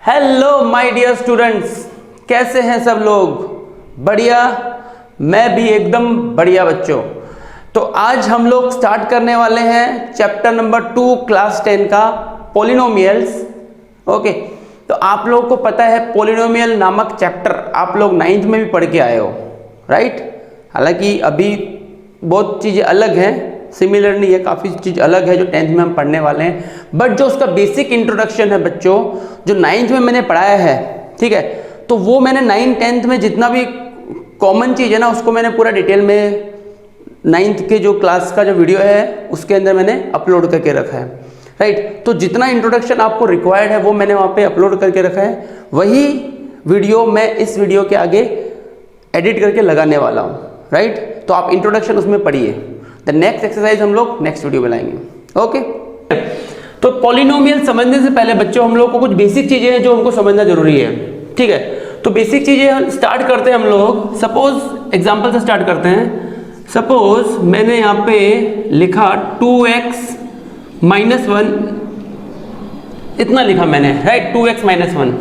Hello my dear students, कैसे हैं सब लोग? बढ़िया, मैं भी एकदम बढ़िया बच्चों। तो आज हम लोग स्टार्ट करने वाले हैं चैप्टर नंबर 2 क्लास 10 का पॉलिनोमियल्स। ओके, तो आप लोगों को पता है पॉलिनोमियल नामक चैप्टर आप लोग 9th में भी पढ़ के आए हो, राइट? हालांकि अभी बहुत चीज़ें अलग हैं, सिमिलर नहीं है, काफ़ी चीज़ अलग है जो 10th में हम पढ़ने वाले हैं। बट जो उसका बेसिक इंट्रोडक्शन है बच्चों, जो 9th में मैंने पढ़ाया है, ठीक है, तो वो मैंने 9th 10th में जितना भी कॉमन चीज़ है ना, उसको मैंने पूरा डिटेल में 9th के जो क्लास का जो वीडियो है उसके अंदर मैंने अपलोड करके रखा है, राइट? तो जितना इंट्रोडक्शन आपको रिक्वायर्ड है वो मैंने वहाँ पे अपलोड करके रखा है। वही वीडियो मैं इस वीडियो के आगे एडिट करके लगाने वाला हूँ, राइट? तो आप इंट्रोडक्शन उसमें पढ़िए। द नेक्स्ट एक्सरसाइज हम लोग नेक्स्ट वीडियो में लाएंगे। ओके, तो पॉलिनोमियल समझने से पहले बच्चों हम लोग को कुछ बेसिक चीज़ें हैं जो हमको समझना जरूरी है, ठीक है? तो बेसिक चीज़ें स्टार्ट करते हैं हम लोग। सपोज एग्जाम्पल से स्टार्ट करते हैं। सपोज मैंने यहाँ पे लिखा 2x - 1, इतना लिखा मैंने, राइट? 2x - 1।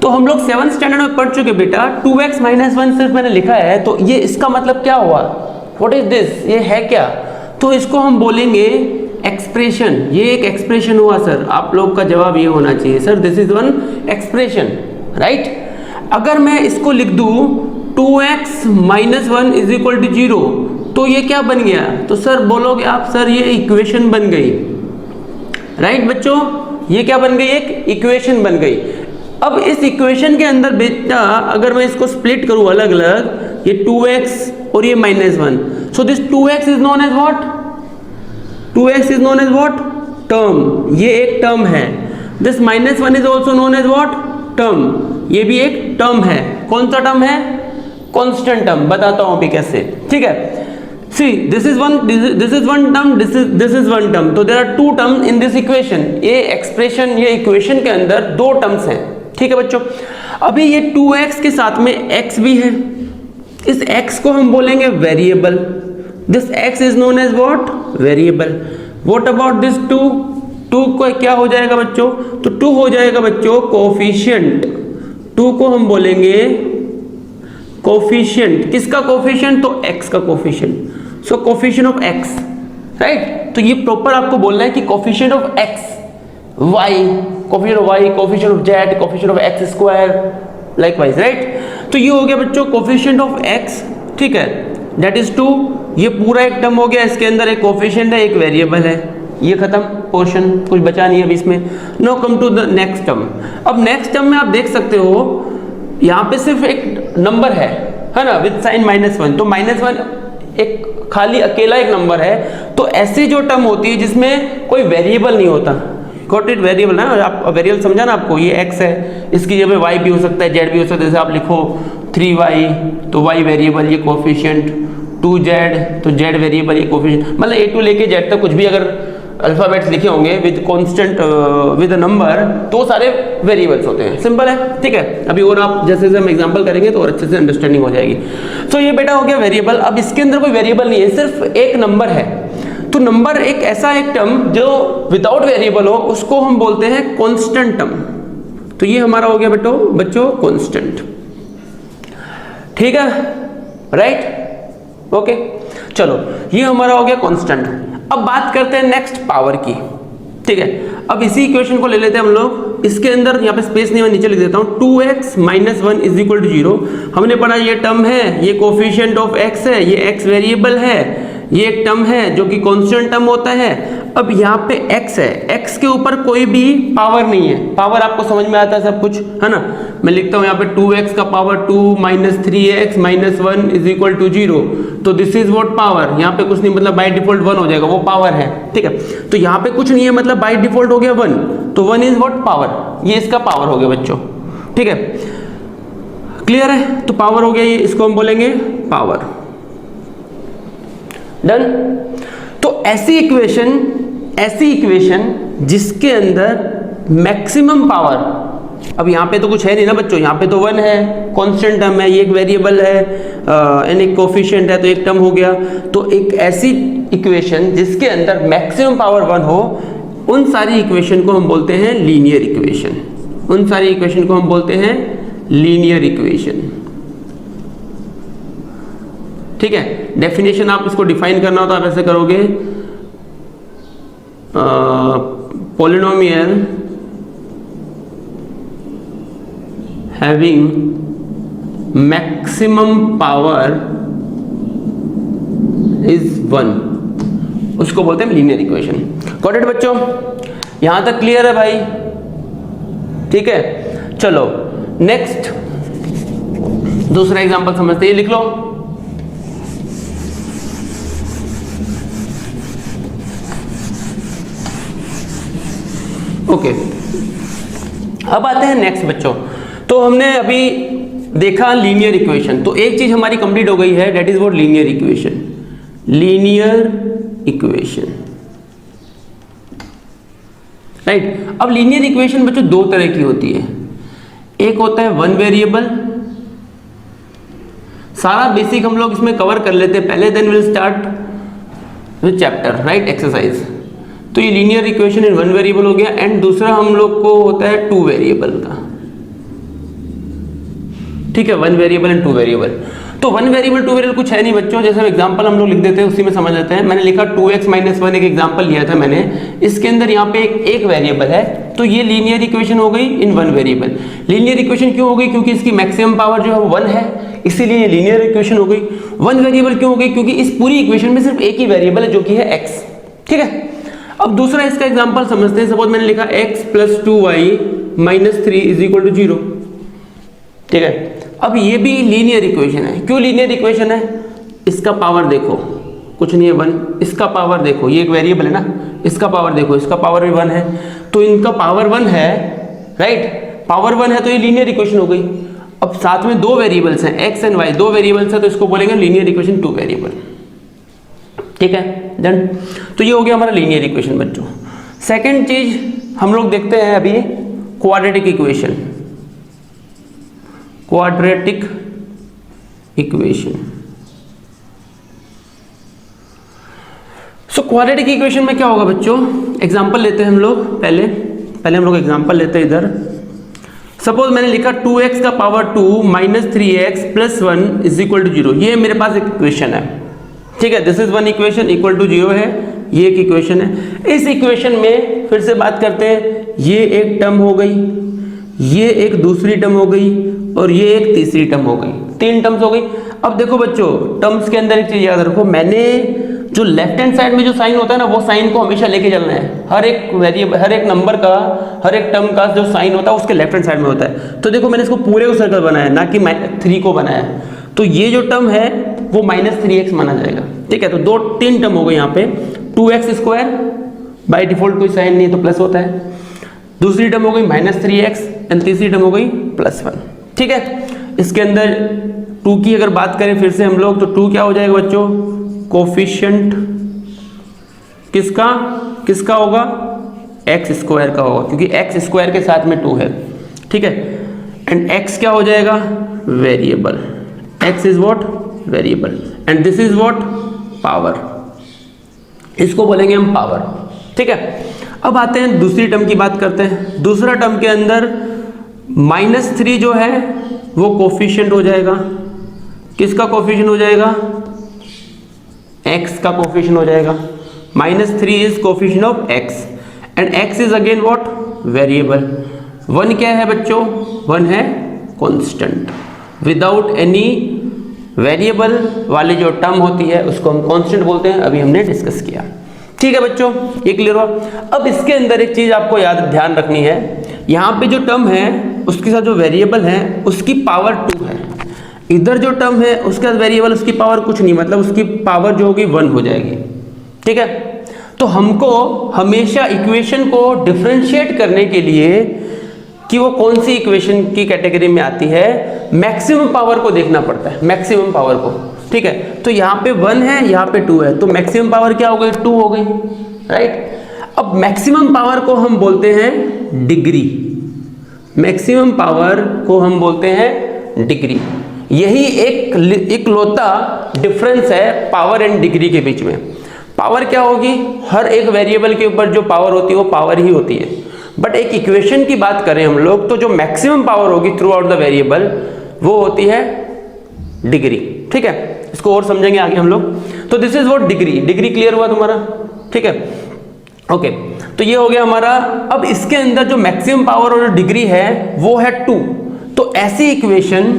तो हम लोग 7th स्टैंडर्ड में पढ़ चुके बेटा। 2x - 1 सिर्फ मैंने लिखा है, तो ये इसका मतलब क्या हुआ? What is this? ये है क्या? तो इसको हम बोलेंगे एक्सप्रेशन। ये एक एक्सप्रेशन हुआ सर। आप लोग का जवाब ये होना चाहिए sir, this is one expression, right? अगर मैं इसको लिख दूं 2x - 1 = 0, तो ये क्या बन गया? तो सर बोलोगे आप, सर ये इक्वेशन बन गई, राइट बच्चों? ये क्या बन गई? एक इक्वेशन बन गई। अब इस इक्वेशन के अंदर बेटा अगर मैं इसको स्प्लिट करूं अलग अलग, ये 2x और ये -1, so this 2x is known as what? 2x is known as what? Term. ये एक टर्म है। This -1 is also known as what? Term. ये भी एक टर्म है। कौन सा टर्म है? Constant term. बताता हूं अभी कैसे, ठीक है? See this is one term, this is one term. तो there are 2 term in this equation. ये एक्सप्रेशन, ये इक्वेशन के अंदर 2 टर्म्स हैं, ठीक है बच्चों? अभी ये 2x के साथ में x भी है। इस x को हम बोलेंगे variable. This x is known as what? Variable. What about this 2? 2 को क्या हो जाएगा बच्चों? तो 2 हो जाएगा बच्चों कोफिशिएंट। 2 को हम बोलेंगे कोफिशिएंट। किसका कोफिशिएंट? तो x का coefficient. So coefficient of x, right? तो ये प्रॉपर आपको बोलना है कि coefficient of x, y, coefficient of y, coefficient of z, coefficient of x², likewise, right? तो ये हो गया बच्चों कोफिशिएंट ऑफ x, ठीक है? That is 2। ये पूरा एक टर्म हो गया, इसके अंदर एक कोफिशिएंट है, एक वेरिएबल है। ये खत्म पोर्शन, कुछ बचा नहीं है अभी इसमें। No come to the next term. अब नेक्स्ट टर्म में आप देख सकते हो यहाँ पे सिर्फ एक नंबर है ना, विद साइन -1। तो -1 एक खाली अकेला एक नंबर है। तो ऐसी जो टर्म होती है जिसमें कोई वेरिएबल नहीं होता, गॉट इट? वेरिएबल ना, आप वेरिएबल समझा ना आपको? ये x है, इसकी जगह y भी हो सकता है, z भी हो सकता है। जैसे आप लिखो 3y, तो y वेरिएबल, ये कोफिशिएंट। 2z, तो z वेरिएबल, ये कोफिशिएंट। मतलब a to लेके z तक कुछ भी अगर अल्फाबेट्स लिखे होंगे with constant with a number, तो सारे वेरिएबल्स होते हैं। सिंपल है, ठीक है? अभी और आप जैसे हम एग्जांपल करेंगे तो और अच्छे से अंडरस्टैंडिंग हो जाएगी। तो ये बेटा हो गया वेरिएबल। अब इसके अंदर कोई वेरिएबल नहीं है, सिर्फ एक नंबर है। तो नंबर एक ऐसा एक टर्म जो विदाउट वेरिएबल हो, उसको हम बोलते हैं कांस्टेंट टर्म। तो ये हमारा हो गया बच्चों कांस्टेंट, ठीक है? राइट? ओके, चलो ये हमारा हो गया कांस्टेंट। अब बात करते हैं नेक्स्ट पावर की, ठीक है? अब इसी इक्वेशन को ले लेते हैं हम लोग। इसके अंदर यहाँ पे स्पेस नहीं, मैं नीचे लिख देता हूँ। 2x - 1 = 0। हमने पढ़ा ये टर्म है, ये कोफिशिएंट ऑफ x है, ये x वेरिएबल है, ये एक टर्म है जो कि कांस्टेंट टर्म होता है। अब यहाँ पे x है, x के ऊपर कोई भी पावर नहीं है। पावर आपको समझ में आता है सब कुछ, है ना? मैं लिखता हूँ यहाँ पे 2x का पावर 2 - 3x - 1 = 0। तो दिस इज व्हाट? पावर। यहाँ पे कुछ नहीं, मतलब बाय डिफॉल्ट 1 हो जाएगा, वो पावर है, ठीक है? तो यहाँ पे कुछ नहीं है, मतलब बाय डिफॉल्ट हो गया 1। तो 1 इज व्हाट? पावर। ये इसका पावर हो गया बच्चों, ठीक है? क्लियर है? तो पावर हो गया ये, इसको हम बोलेंगे पावर। डन? तो ऐसी इक्वेशन जिसके अंदर मैक्सिमम पावर, अब यहाँ पे तो कुछ है नहीं ना बच्चों, यहाँ पे तो 1 है, कांस्टेंट टर्म है, ये एक वेरिएबल है, एंड एक कोफिशिएंट है, तो एक टर्म हो गया। तो एक ऐसी इक्वेशन जिसके अंदर मैक्सिमम पावर 1 हो, उन सारी इक्वेशन को हम बोलते हैं लीनियर इक्वेशन। उन सारी इक्वेशन को हम बोलते हैं लीनियर इक्वेशन। ठीक है, डेफिनेशन आप इसको डिफाइन करना हो तो आप ऐसे करोगे, polynomial having maximum power is 1, उसको बोलते हैं लीनियर इक्वेशन। गॉट इट बच्चों, यहां तक क्लियर है भाई? ठीक है, चलो नेक्स्ट दूसरा एग्जांपल समझते हैं, लिख लो। ओके, अब आते हैं नेक्स्ट बच्चों। तो हमने अभी देखा लीनियर इक्वेशन, तो एक चीज हमारी कंप्लीट हो गई है, that is what linear equation. Linear equation, right. अब लीनियर इक्वेशन बच्चों दो तरह की होती है, एक होता है वन वेरिएबल, सारा बेसिक हम लोग इसमें कवर कर लेते हैं पहले, then will start with chapter, right, exercise. तो ये linear equation in one variable हो गया, एंड दूसरा हम लोग को होता है टू वेरिएबल का। ठीक है, one variable and two variable. तो वन वेरिएबल टू वेरिएबल कुछ है नहीं बच्चों, जैसे एग्जांपल हम लोग लिख देते हैं उसी में समझ लेते हैं। मैंने लिखा 2x - 1, एक एग्जांपल लिया था मैंने, इसके अंदर यहाँ पे एक वेरिएबल है, तो ये लीनियर इक्वेशन हो गई इन वन वेरिएबल। लीनियर इक्वेशन क्यों हो गई? क्योंकि इसकी मैक्सिमम पावर जो है वो 1 है, इसीलिए ये लीनियर इक्वेशन हो गई। वन वेरिएबल क्यों हो गई? क्योंकि इस पूरी इक्वेशन में सिर्फ एक ही वेरिएबल है जो कि है x। ठीक है, अब दूसरा इसका एग्जांपल समझते हैं। सपोज मैंने लिखा x + 2y - 3 = 0। ठीक है, अब ये भी लीनियर इक्वेशन है। क्यों लीनियर इक्वेशन है? इसका पावर देखो, कुछ नहीं है 1, इसका पावर देखो, ये एक वेरिएबल है ना, इसका पावर देखो, इसका पावर भी 1 है, तो इनका पावर 1 है, राइट, पावर 1 है, तो ये लीनियर इक्वेशन हो गई। अब साथ में दो वेरिएबल्स हैं x एंड y, दो वेरिएबल्स है, तो इसको बोलेंगे लीनियर इक्वेशन टू वेरिएबल। ठीक है, डन। तो ये हो गया हमारा लीनियर इक्वेशन बच्चों। सेकंड चीज हम लोग देखते हैं अभी, quadratic equation. Quadratic equation, so quadratic equation में क्या होगा बच्चों? एग्जांपल लेते हैं हम लोग, पहले हम लोग एग्जांपल लेते हैं इधर। सपोज मैंने लिखा 2x का पावर 2 - 3x + 1 = 0। ये मेरे पास एक इक्वेशन है। ठीक है, this is one equation, equal to 0 है, ये एक इक्वेशन है। इस इक्वेशन में फिर से बात करते हैं, ये एक टर्म हो गई, ये एक दूसरी टर्म हो गई, और ये एक तीसरी टर्म हो गई, 3 टर्म्स हो गई। अब देखो बच्चों, टर्म्स के अंदर एक चीज याद रखो, मैंने जो लेफ्ट हैंड साइड में जो साइन होता है ना, वो साइन को हमेशा लेके चलना है। हर एक वेरिएबल, हर एक नंबर का, हर एक टर्म का जो साइन होता है उसके लेफ्ट हैंड साइड में होता है। तो देखो मैंने इसको पूरे को सर्कल बनाया, ना कि 3 को बनाया, तो ये जो टर्म है वो -3x माना जाएगा। ठीक है, तो 3 टर्म हो गए यहाँ पे। 2x² बाय डिफॉल्ट कोई साइन नहीं है तो प्लस होता है, दूसरी टर्म हो गई -3x, एंड तीसरी टर्म हो गई +1। ठीक है, इसके अंदर 2 की अगर बात करें फिर से हम लोग, तो 2 क्या हो जाएगा बच्चों? कोफिशिएंट किसका होगा? x² का होगा, क्योंकि x² के साथ में 2 है। ठीक है, एंड x क्या हो जाएगा? Variable. x is what? Variable, and this is what? Power. इसको बोलेंगे हम पावर। ठीक है, अब आते हैं दूसरी टर्म की बात करते हैं। दूसरा टर्म के अंदर -3 जो है वो कोफिशिएंट हो जाएगा। किसका कोफिशिएंट हो जाएगा? x का कोफिशिएंट हो जाएगा। -3 is coefficient of x, and x is again what? Variable. 1 क्या है बच्चों? 1 है कांस्टेंट। विदाउट एनी वेरिएबल वाली जो टर्म होती है उसको हम कांस्टेंट बोलते हैं, अभी हमने डिस्कस किया। ठीक है बच्चों, ये क्लियर हुआ। अब इसके अंदर एक चीज आपको ध्यान रखनी है, यहाँ पे जो टर्म है उसके साथ जो वेरिएबल है उसकी पावर 2 है। इधर जो टर्म है उसके साथ वेरिएबल, उसकी पावर कुछ नहीं, मतलब उसकी पावर जो होगी 1 हो जाएगी। ठीक है, तो हमको हमेशा इक्वेशन को डिफरेंशिएट करने के लिए कि वो कौन सी इक्वेशन की कैटेगरी में आती है, मैक्सिमम पावर को देखना पड़ता है, मैक्सिमम पावर को। ठीक है, तो यहाँ पे 1 है, यहाँ पे 2 है, तो मैक्सिमम पावर क्या हो गई? 2 हो गई, राइट। अब मैक्सिमम पावर को हम बोलते हैं डिग्री। मैक्सिमम पावर को हम बोलते हैं डिग्री। यही एक लौता डिफरेंस है पावर एंड डिग्री के बीच में। पावर क्या होगी? हर एक वेरिएबल के ऊपर जो पावर होती है वो पावर ही होती है। बट एक इक्वेशन की बात करें हम लोग तो जो मैक्सिमम पावर होगी थ्रू आउट द वेरिएबल वो होती है डिग्री। ठीक है, इसको और समझेंगे आगे हम लोग। तो this is what degree. Degree clear हुआ तुम्हारा? ठीक है, ओके। तो ये हो गया हमारा। अब इसके अंदर जो मैक्सिमम पावर और डिग्री है वो है 2। तो ऐसी इक्वेशन,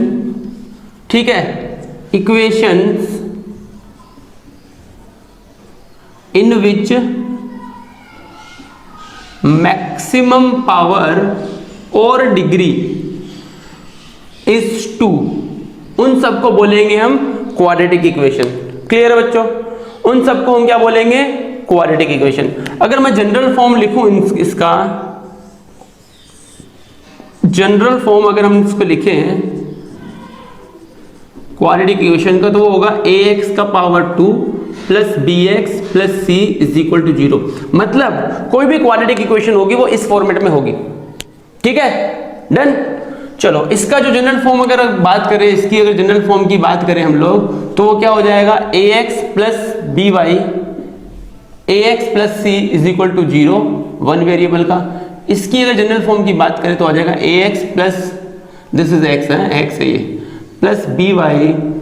ठीक है, इक्वेशंस इन विच मैक्सिमम पावर और डिग्री इज 2, उन सबको बोलेंगे हम क्वाड्रेटिक इक्वेशन। क्लियर है बच्चों? उन सबको हम क्या बोलेंगे? Quadratic equation. अगर मैं जनरल फॉर्म लिखूं इसका, जनरल फॉर्म अगर हम इसको लिखें क्वाड्रेटिक इक्वेशन का, तो वो होगा ax का power 2 plus bx plus c is equal to 0। मतलब कोई भी क्वाड्रेटिक इक्वेशन होगी वो इस फॉर्मेट में होगी। ठीक है, डन। चलो, इसका जो जनरल फॉर्म अगर बात करें, इसकी अगर जनरल फॉर्म की बात करें हम लोग, तो वो क्या हो जाएगा? ax plus by ax plus c is equal to 0, one variable का। इसकी अगर जनरल फॉर्म की बात करें तो आ जाएगा ax plus, this is x है, x है ये, plus by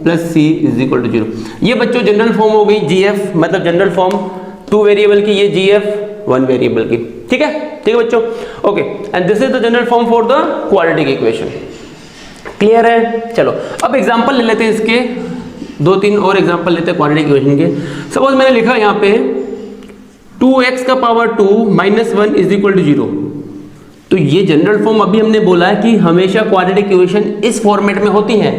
plus c is equal to 0। ये बच्चों जनरल फॉर्म हो गई gf, मतलब जनरल फॉर्म 2 वेरिएबल की, ये gf 1 वेरिएबल की। ठीक है, ठीक है बच्चों, okay. And this is the general form for the quadratic equation. Clear है? चलो अब एग्जांपल ले लेते हैं इसके, 2-3 और एग्जांपल लेते हैं क्वाड्रेटिक इक्वेशन के। सपोज मैंने लिखा यहाँ पे 2x का power 2 minus 1 is equal to 0। तो ये जनरल फॉर्म अभी हमने बोला है कि हमेशा क्वाड्रेटिक इक्वेशन इस फॉर्मेट में होती है,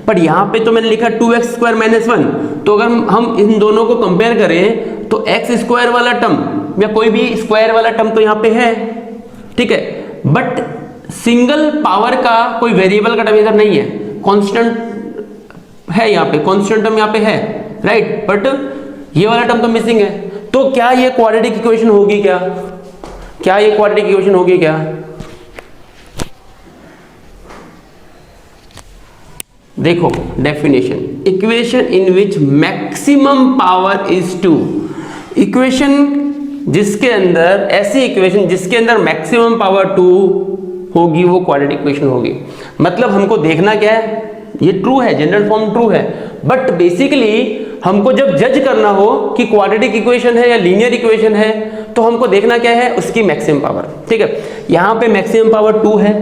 पर यहाँ पे तो मैंने लिखा 2x स्क्वायर माइनस 1। तो अगर हम इन दोनों को कंपेयर करें तो x स्क्वायर वाला टर्म या कोई भी स्क्वायर वाला टर्म तो यहाँ पे है, ठीक है, बट सिंगल पावर का कोई वेरिएबल का टर्म इधर नहीं है, कांस्टेंट है यहाँ पे, कांस्टेंट टर्म यहाँ पे है, राइट, बट ये वाला टर्म तो मिसिंग है। तो क्या ये क्वाड्रेटिक इक्वेशन होगी? क्या ये क्वाड्रेटिक इक्वेशन होगी? क्या देखो definition, equation in which maximum power is 2। Equation जिसके अंदर, ऐसी इक्वेशन जिसके अंदर मैक्सिमम पावर 2 होगी वो क्वाड्रेटिक इक्वेशन होगी। मतलब हमको देखना क्या है, ये ट्रू है, जनरल फॉर्म ट्रू है, बट बेसिकली हमको जब जज करना हो कि क्वाड्रेटिक इक्वेशन है या लीनियर इक्वेशन है, तो हमको देखना क्या है, उसकी मैक्सिमम पावर। ठीक है, यहाँ पे मैक्सिमम पावर 2 है,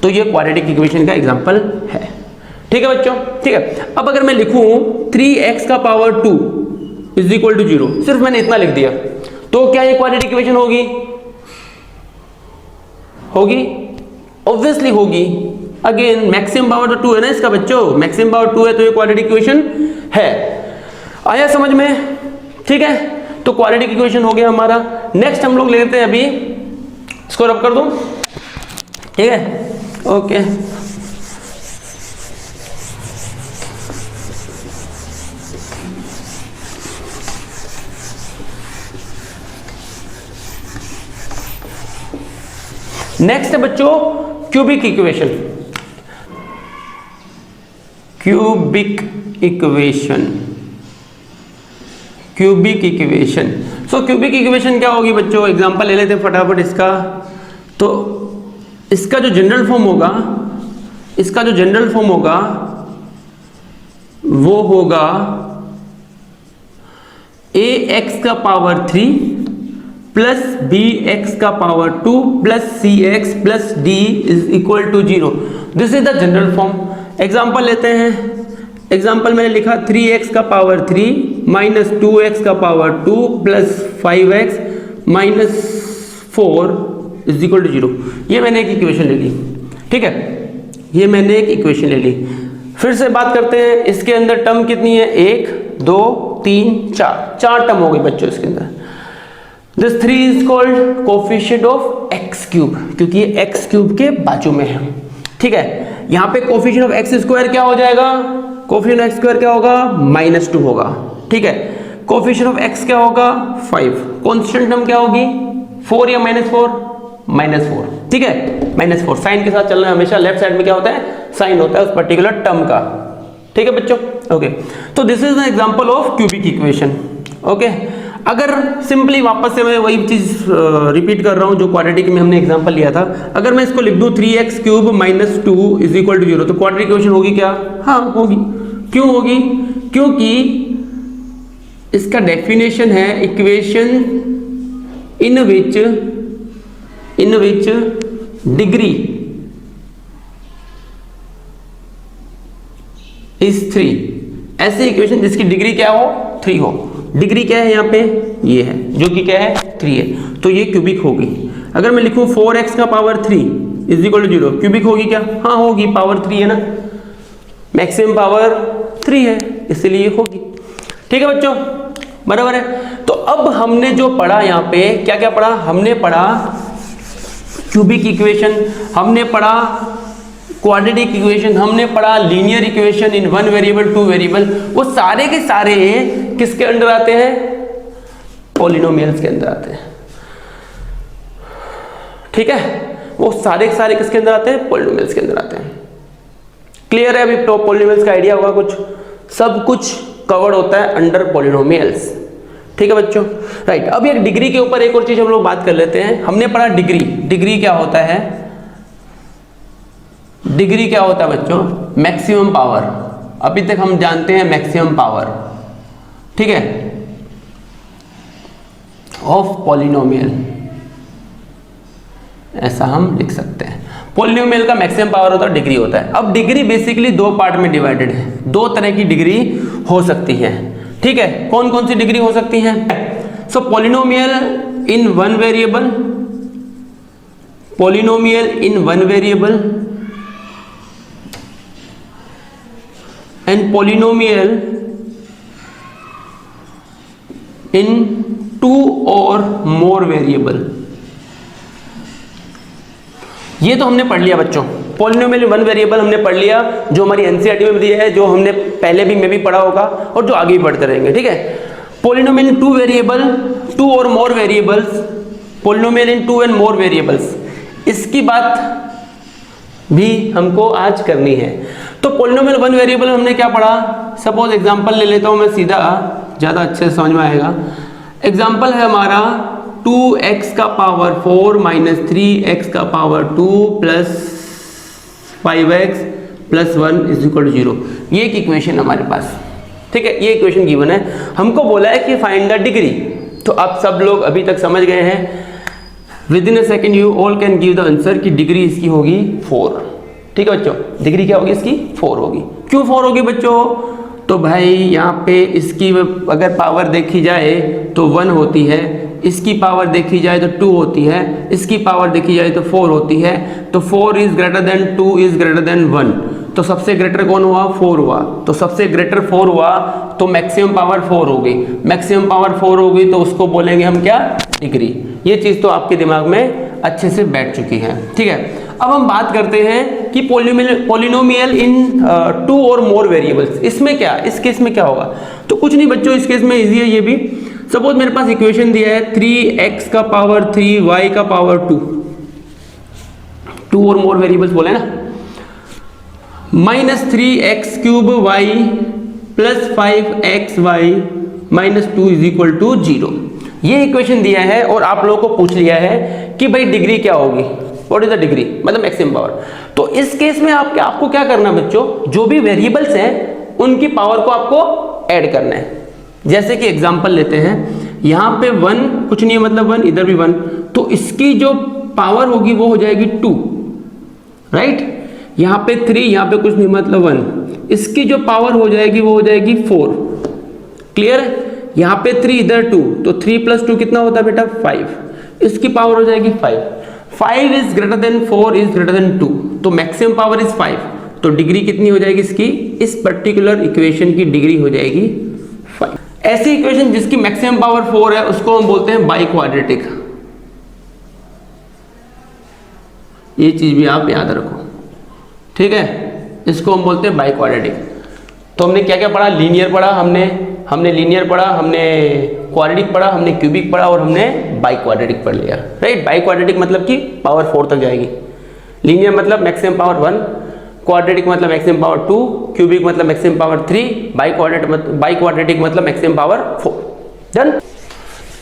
तो ये क्वाड्रेटिक इक्वेशन का एग्जांपल है। ठीक है बच्चों, ठीक है। अब अगर मैं लिखूं 3x का पावर 2 इज इक्वल टू 0, सिर्फ मैंने इतना लिख दिया, तो क्या ये क्वाड्रेटिक इक्वेशन होगी? ऑब्वियसली होगी। अगेन मैक्सिमम पावर तो 2 है ना इसका बच्चों, मैक्सिमम पावर 2 है, तो ये क्वाड्रेटिक इक्वेशन है। आया समझ में? ठीक है, तो क्वाड्रेटिक इक्वेशन हो गया हमारा। नेक्स्ट हम लोग ले लेते हैं, अभी इसको रब कर दो, ठीक है, ओके। नेक्स्ट है बच्चों cubic equation. Cubic equation, cubic equation. So cubic equation क्या होगी बच्चों? एग्जांपल ले लेते हैं फटाफट इसका। तो इसका जो जनरल फॉर्म होगा, इसका जो जनरल फॉर्म होगा वो होगा ax का पावर 3 प्लस bx का power 2 plus cx plus d is equal to 0। This is the general form. Example लेते हैं। एग्जाम्पल मैंने लिखा 3x का पावर 3 माइनस 2x का power 2 plus 5x minus 4 is equal to 0। ये मैंने एक इक्वेशन ले ली, ठीक है, ये मैंने एक इक्वेशन ले ली। फिर से बात करते हैं, इसके अंदर टर्म कितनी है? 1 2 3 4 टर्म हो गई बच्चों इसके अंदर। This 3 is called coefficient of x cube, क्योंकि ये x क्यूब के बाजू में है, ठीक है। यहाँ पे कोफिशिएंट ऑफ x स्क्वायर क्या हो जाएगा? कोफिशिएंट ऑफ x स्क्वायर क्या होगा? -2 होगा, ठीक है। कोफिशिएंट ऑफ x क्या होगा? 5। कांस्टेंट टर्म क्या होगी? 4 या -4? -4, ठीक है, -4। साइन के साथ चलना है हमेशा, लेफ्ट साइड में क्या होता है? साइन होता है उस पर्टिकुलर टर्म का, ठीक है बच्चों, ओके। तो this is an example of cubic equation, okay. अगर सिंपली वापस से मैं वही चीज रिपीट कर रहा हूं जो क्वाड्रेटिक में हमने एग्जांपल लिया था, अगर मैं इसको लिख दूं 3x cube minus 2 is equal to 0, तो क्वाड्रेटिक इक्वेशन होगी क्या? हाँ होगी। क्यों होगी? क्योंकि इसका डेफिनेशन है equation in which degree is 3। ऐसे इक्वेशन जिसकी डिग्री क्या हो? 3 हो। डिग्री क्या है यहाँ पे? ये है, जो कि क्या है? 3 है, तो ये क्यूबिक होगी। अगर मैं लिखूं 4x का power 3 is equal to 0, cubic होगी क्या? हाँ होगी, पावर 3 है ना, मैक्सिमम पावर 3 है, इसलिए होगी। ठीक है बच्चों, बराबर है। तो अब हमने जो पढ़ा यहाँ पे क्या क्या पढ़ा? हमने पढ़ा क्यूबिक इक्वेशन, हमने पढ़ा क्वाड्रेटिक इक्वेशन, हमने पढ़ा लीनियर इक्वेशन इन 1 वेरिएबल 2 वेरिएबल। वो सारे के सारे किसके अंडर आते हैं? पॉलिनोमियल्स के अंदर आते हैं। ठीक है, वो सारे के सारे किसके अंदर आते हैं? पॉलिनोमियल्स के अंदर आते हैं। क्लियर है? अभी तो पॉलिनोमियल्स का आइडिया होगा कुछ, सब कुछ कवर्ड होता है अंडर पॉलिनोमियल्स। ठीक है बच्चों, राइट। अब एक डिग्री के ऊपर एक और चीज हम लोग बात कर लेते हैं। हमने पढ़ा डिग्री, डिग्री क्या होता है? डिग्री क्या होता है बच्चों? Maximum power. अभी तक हम जानते हैं मैक्सिमम पावर, ठीक है, ऑफ पॉलिनोमियल, ऐसा हम लिख सकते हैं। पॉलिनोमियल का मैक्सिमम पावर होता है, डिग्री होता है। अब डिग्री बेसिकली दो पार्ट में डिवाइडेड है, दो तरह की डिग्री हो सकती है। ठीक है, कौन कौन सी डिग्री हो सकती है? So polynomial in 1 variable, polynomial in 1 variable and polynomial in 2 और मोर वेरिएबल। ये तो हमने पढ़ लिया बच्चों, पॉलिनोमियल 1 वेरिएबल हमने पढ़ लिया, जो हमारी एनसीईआरटी में दिया है, जो हमने पहले भी मैं भी पढ़ा होगा और जो आगे भी पढ़ते रहेंगे। ठीक है, पॉलिनोमियल इन 2 वेरिएबल, 2 और मोर variables, polynomial in 2 and more variables, इसकी बात भी हमको आज करनी है। तो पॉलिनोमियल 1 वेरिएबल हमने क्या पढ़ा? सपोज एग्जांपल ले लेता हूं मैं सीधा, ज्यादा अच्छे से समझ में आएगा। एग्जांपल है हमारा 2x का पावर 4 माइनस 3x का power 2 plus 5x plus 1 is equal to 0। ये एक इक्वेशन हमारे पास, ठीक है, ये इक्वेशन गिवन है। हमको बोला है कि फाइंड द डिग्री। तो आप सब लोग अभी तक समझ गए हैं, with in a second you all can give the answer कि डिग्री इसकी होगी 4। ठीक है बच्चों, डिग्री क्या होगी इसकी? 4 होगी। क्यों 4 होगी बच्चों? तो भाई यहाँ पे इसकी अगर पावर देखी जाए तो 1 होती है, इसकी पावर देखी जाए तो 2 होती है, इसकी पावर देखी जाए तो 4 होती है। तो 4 is greater than 2 is greater than 1, तो सबसे ग्रेटर कौन हुआ? 4 हुआ। तो सबसे ग्रेटर 4 हुआ तो मैक्सिमम पावर 4 होगी। मैक्सिमम पावर 4 होगी तो उसको बोलेंगे हम क्या? डिग्री। ये चीज़ तो आपके दिमाग में अच्छे से बैठ चुकी है। ठीक है, अब हम बात करते हैं कि पॉलिनोमियल इन 2 और मोर वेरिएबल्स, इसमें क्या, इस केस में क्या होगा? तो कुछ नहीं बच्चों, इस केस में इजी है ये भी। सपोज मेरे पास इक्वेशन दिया है 3x का पावर 3 y का पावर 2, 2 और मोर वेरिएबल्स बोले ना, minus 3x cube y plus 5xy minus 2 is equal to 0। ये इक्वेशन दिया है और आप लोगों को पूछ लिया है कि भाई डिग्री क्या होगी, व्हाट इज द डिग्री, मतलब मैक्सिमम पावर। तो इस केस में आपको क्या करना है बच्चों? जो भी वेरिएबल्स हैं उनकी पावर को आपको ऐड करना है। जैसे कि एग्जांपल लेते हैं, यहाँ पे 1 कुछ नहीं है, मतलब 1, इधर भी 1, तो इसकी जो पावर होगी वो हो जाएगी 2, राइट। यहाँ पे 3, यहाँ पे कुछ नहीं मतलब 1, इसकी जो पावर हो जाएगी वो हो जाएगी 4। क्लियर है? यहाँ पे 3 इधर 2, तो 3 प्लस 2 कितना होता है बेटा? 5। इसकी पावर हो जाएगी 5। 5 is greater than 4 is greater than 2, तो मैक्सिमम पावर इज 5। तो डिग्री कितनी हो जाएगी इसकी? इस पर्टिकुलर इक्वेशन की डिग्री हो जाएगी 5। ऐसी इक्वेशन जिसकी मैक्सिमम पावर 4 है उसको हम बोलते हैं बाई क्वाड्रेटिक। ये चीज भी आप याद रखो, ठीक है, इसको हम बोलते हैं बाई क्वाड्रेटिक। तो हमने क्या क्या पढ़ा? लीनियर पढ़ा, हमने लीनियर पढ़ा, हमने क्वाड्रेटिक पढ़ा, हमने क्यूबिक पढ़ा और हमने बाई क्वाड्रेटिक पढ़ लिया, राइट। बाई क्वाड्रेटिक मतलब कि पावर 4 तक जाएगी, लीनियर मतलब मैक्सिमम पावर 1, क्वाड्रेटिक मतलब मैक्सिमम पावर 2, क्यूबिक मतलब मैक्सिमम पावर 3, बाई क्वाड्रेटिक मतलब मैक्सिमम पावर 4। डन।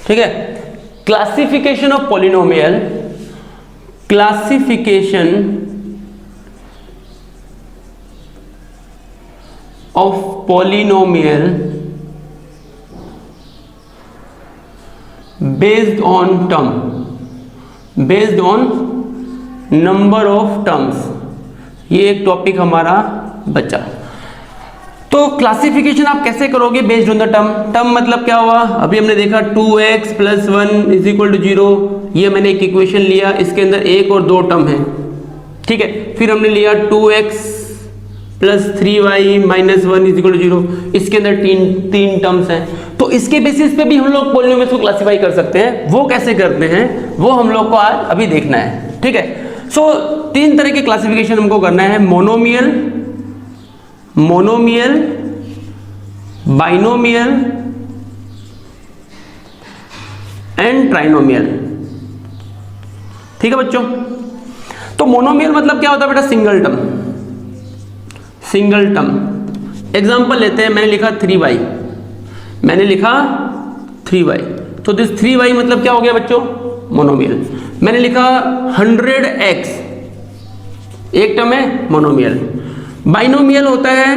ठीक है। Classification of polynomial, classification of polynomial based on term, based on number of terms, ये एक टॉपिक हमारा बचा। तो क्लासिफिकेशन आप कैसे करोगे based on the term? Term मतलब क्या हुआ? अभी हमने देखा 2x + 1 = 0, ये मैंने एक इक्वेशन लिया, इसके अंदर एक और दो टर्म है, ठीक है। फिर हमने लिया 2x + 3y - 1 = 0, इसके अंदर तीन टर्म्स हैं। तो इसके बेसिस पे भी हम लोग पॉलिनोमियल्स को क्लासिफाई कर सकते हैं। वो कैसे करते हैं वो हम लोग को आज अभी देखना है, ठीक है। सो तीन तरह के क्लासिफिकेशन हमको करना है, monomial, monomial, binomial and trinomial, ठीक है बच्चों। तो मोनोमियल मतलब क्या होता है बेटा? Single term, single term. Example लेते हैं, मैंने लिखा 3y, मैंने लिखा 3y, तो दिस 3y मतलब क्या हो गया बच्चों? मोनोमियल। मैंने लिखा 100x, एक टर्म है, मोनोमियल। बाइनोमियल होता है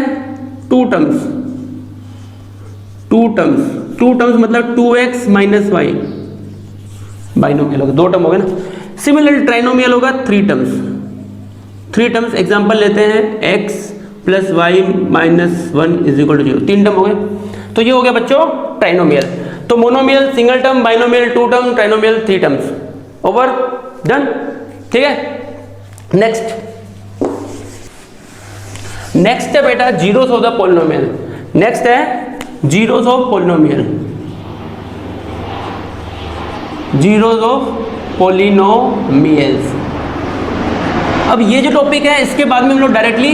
टू टर्म्स, टू टर्म्स मतलब 2x - y, बाइनोमियल होगा, दो टर्म हो गए ना। सिमिलरली ट्राइनोमियल होगा थ्री टर्म्स। एग्जांपल लेते हैं x + y - 1 = 0, तीन टर्म हो गए। तो ये हो गया बच्चों ट्राइनोमियल। तो monomial single term, binomial two term, trinomial three terms. Over, done, ठीक है। नेक्स्ट है बेटा zeros of the polynomial. Next है zeros of polynomial, zeros of polynomials. अब ये जो टॉपिक है इसके बाद में हम लोग directly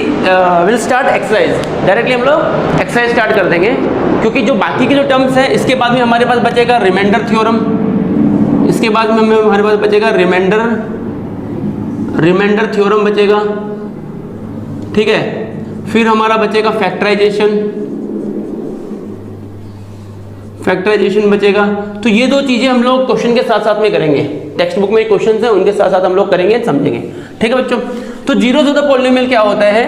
will start exercise, directly हम लोग एक्सरसाइज स्टार्ट कर देंगे, क्योंकि जो बाकी के जो टर्म्स हैं इसके बाद में हमारे पास बचेगा रिमाइंडर थ्योरम, इसके बाद में हमारे पास बचेगा रिमाइंडर थ्योरम बचेगा, ठीक है। फिर हमारा बचेगा फैक्टराइजेशन बचेगा। तो ये दो चीजें हम लोग क्वेश्चन के साथ साथ में करेंगे, टेक्स्ट बुक में क्वेश्चन है उनके साथ साथ हम लोग करेंगे, समझेंगे, ठीक है बच्चों। तो जीरोस ऑफ द पॉलिनोमियल क्या होता है?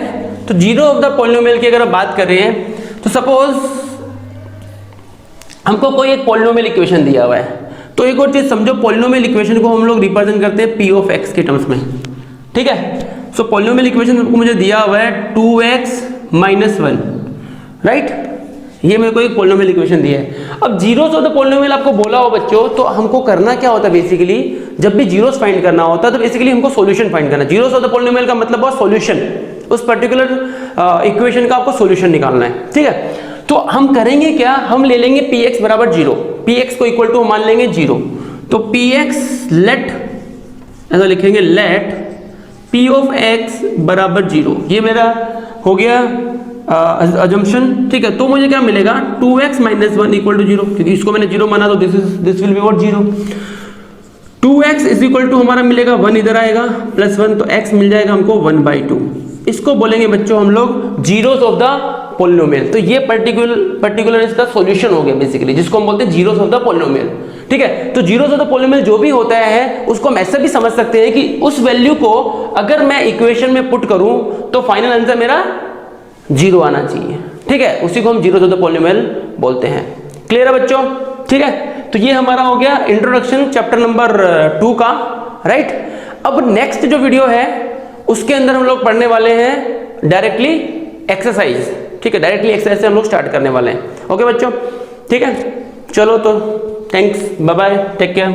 तो जीरो ऑफ द पॉलिनोमियल की अगर आप बात कर रहे हैं, तो सपोज हमको कोई एक पॉलिनोमियल इक्वेशन दिया हुआ है, तो एक और चीज समझो, पॉलिनोमियल इक्वेशन को हम लोग रिप्रेजेंट करते हैं p(x) के टर्म्स में, ठीक है। सो पॉलिनोमियल इक्वेशन को मुझे दिया हुआ है 2x - 1, राइट, ये मेरे को एक पॉलिनोमियल इक्वेशन दिया है। अब जीरोस ऑफ द पॉलिनोमियल आपको बोला हो बच्चों, तो हमको करना क्या होता है बेसिकली, जब भी जीरोस फाइंड करना होता है तो बेसिकली हमको सॉल्यूशन फाइंड करना है। जीरोस ऑफ द पॉलिनोमियल का मतलब हुआ सॉल्यूशन, उस पर्टिकुलर इक्वेशन का आपको सॉल्यूशन निकालना है, ठीक है। तो हम करेंगे क्या, हम ले लेंगे px = 0, px को इक्वल टू मान लेंगे 0। तो px लेट, ऐसा लिखेंगे लेट p of x = 0, ये मेरा हो गया अजम्पशन, ठीक है। तो मुझे क्या मिलेगा 2x - 1 = 0, क्योंकि इसको मैंने 0 माना तो this will be what 0। 2x = हमारा मिलेगा 1, इधर आएगा +1, तो x मिल जाएगा हमको 1/2। इसको बोलेंगे बच्चों हम लोग जीरोस ऑफ द पॉलिनोमियल। तो ये पर्टिकुलर इसका सॉल्यूशन हो गया बेसिकली, जिसको हम बोलते हैं जीरोस ऑफ द पॉलिनोमियल, ठीक है। तो जीरोस ऑफ द पॉलिनोमियल जो भी होता है उसको हम ऐसा भी समझ सकते हैं कि उस वैल्यू को अगर मैं इक्वेशन में पुट करूं तो फाइनल आंसर मेरा 0 आना चाहिए, ठीक है। उसी को हम जीरोस ऑफ द पॉलिनोमियल बोलते हैं। क्लियर है बच्चों, ठीक है। तो ये हमारा हो गया इंट्रोडक्शन चैप्टर नंबर 2 का, राइट। अब नेक्स्ट जो वीडियो है उसके अंदर हम लोग पढ़ने वाले हैं डायरेक्टली एक्सरसाइज, ठीक है। डायरेक्टली एक्सरसाइज से हम लोग स्टार्ट करने वाले हैं, ओके बच्चों, ठीक है। चलो तो thanks, bye bye, take care.